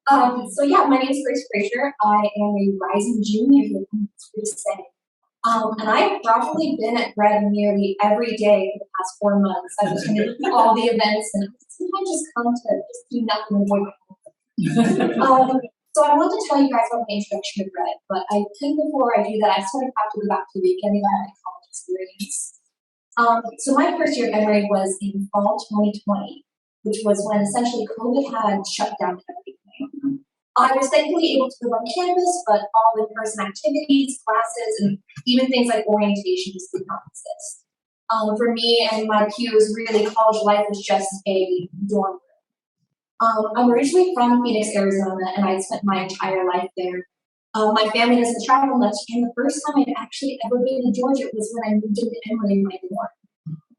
So yeah, my name is Grace Fraser. I am a rising junior here, it's free to say. And I've probably been at Bread nearly every day for the past 4 months. I've attended all the events and sometimes just come to just do nothing and avoid So I want to tell you guys about the introduction to Bread, but I think before I do that, I just want to have to go back to the beginning of my college experience. So my first year at Emory was in fall 2020, which was when essentially COVID had shut down everything. I was thankfully able to live on campus, but all in-person activities, classes, and even things like orientation just did not exist. For me and my peers, really college life was just a dorm room. I'm originally from Phoenix, Arizona, and I spent my entire life there. My family doesn't travel much, and the first time I'd actually ever been to Georgia was when I moved into Emory in my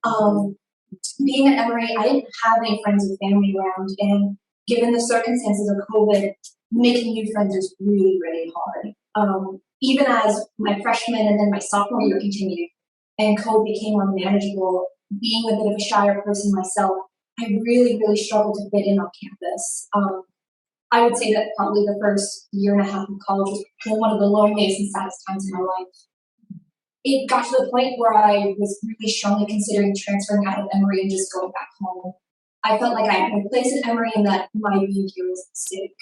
dorm. Being at Emory, I didn't have any friends or family around, and given the circumstances of COVID, making new friends was really, really hard. Even as my freshman and then my sophomore year continued, and COVID became unmanageable, being a bit of a shyer person myself, I really, really struggled to fit in on campus. I would say that probably the first year and a half of college was one of the loneliest and saddest times in my life. It got to the point where I was really strongly considering transferring out of Emory and just going back home. I felt like I had a place at Emory and that my being here was a mistake.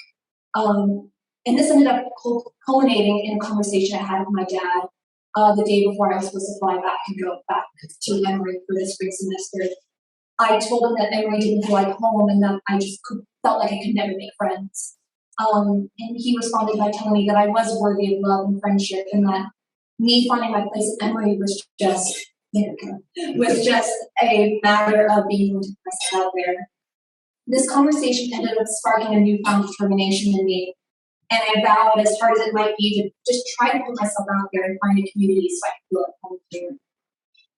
And this ended up culminating in a conversation I had with my dad the day before I was supposed to fly back and go back to Emory for the spring semester. I told him that Emory didn't feel like home and that I just felt like I could never make friends. And he responded by telling me that I was worthy of love and friendship, and that me finding my place at Emory was just a matter of being able to put myself out there. This conversation ended up sparking a newfound determination in me, and I vowed, as hard as it might be, to just try to put myself out there and find a community so I could feel at home here.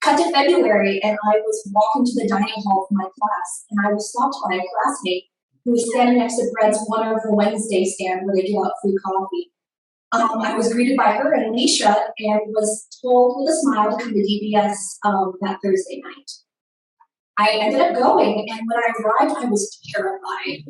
Cut to February, and I was walking to the dining hall for my class, and I was stopped by a classmate who was standing next to Bread's Wonderful Wednesday stand where they give out free coffee. I was greeted by her and Alicia and was told with a smile to come to DBS that Thursday night. I ended up going, and when I arrived, I was terrified.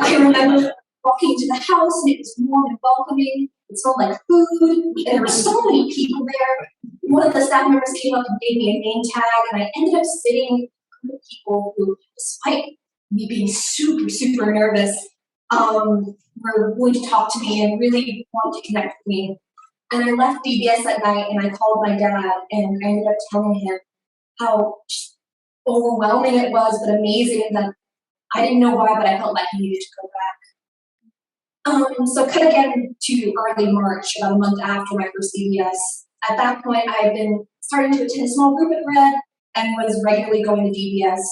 I remember walking to the house, and it was warm and welcoming. It smelled like food, and there were so many people there. One of the staff members came up and gave me a name tag, and I ended up sitting with people who, despite me being super, super nervous, were willing to talk to me and really wanted to connect with me. And I left DBS that night, and I called my dad, and I ended up telling him how overwhelming it was, but amazing, that I didn't know why, but I felt like I needed to go back. So cut again to early March, about a month after my first DBS. At that point, I had been starting to attend a small group at Bread and was regularly going to DBS.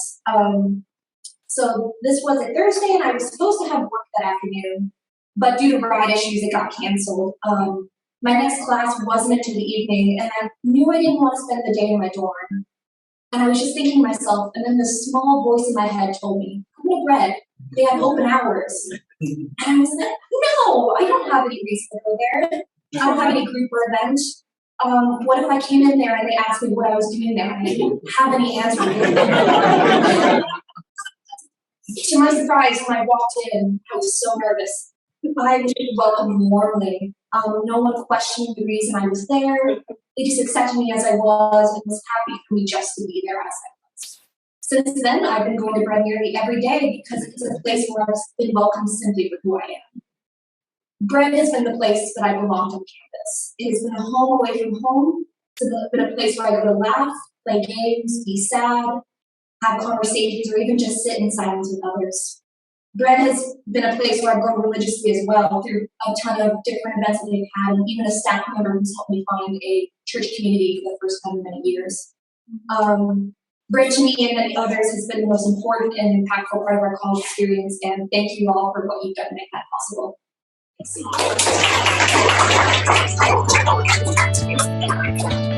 So this was a Thursday, and I was supposed to have work that afternoon, but due to ride issues, it got canceled. My next class wasn't until the evening, and I knew I didn't want to spend the day in my dorm. And I was just thinking to myself, and then this small voice in my head told me, "Come to Bread, they have open hours." And I was like, no, I don't have any reason to go there. I don't have any group or event. What if I came in there and they asked me what I was doing there and I didn't have any answers? To my surprise, when I walked in, I was so nervous. I was welcomed warmly. No one questioned the reason I was there. They just accepted me as I was and was happy for me just to be there as I was. Since then, I've been going to Bread nearly every day because it's a place where I've been welcomed simply for who I am. Bread has been the place that I belonged on campus. It has been a home away from home. It's been a place where I go to laugh, play games, be sad, have conversations, or even just sit in silence with others. Bread has been a place where I've grown religiously as well, through a ton of different events that they've had, and even a staff member who's helped me find a church community for the first time in many years. Bread to me and many others has been the most important and impactful part of our college experience, and thank you all for what you've done to make that possible. Thanks.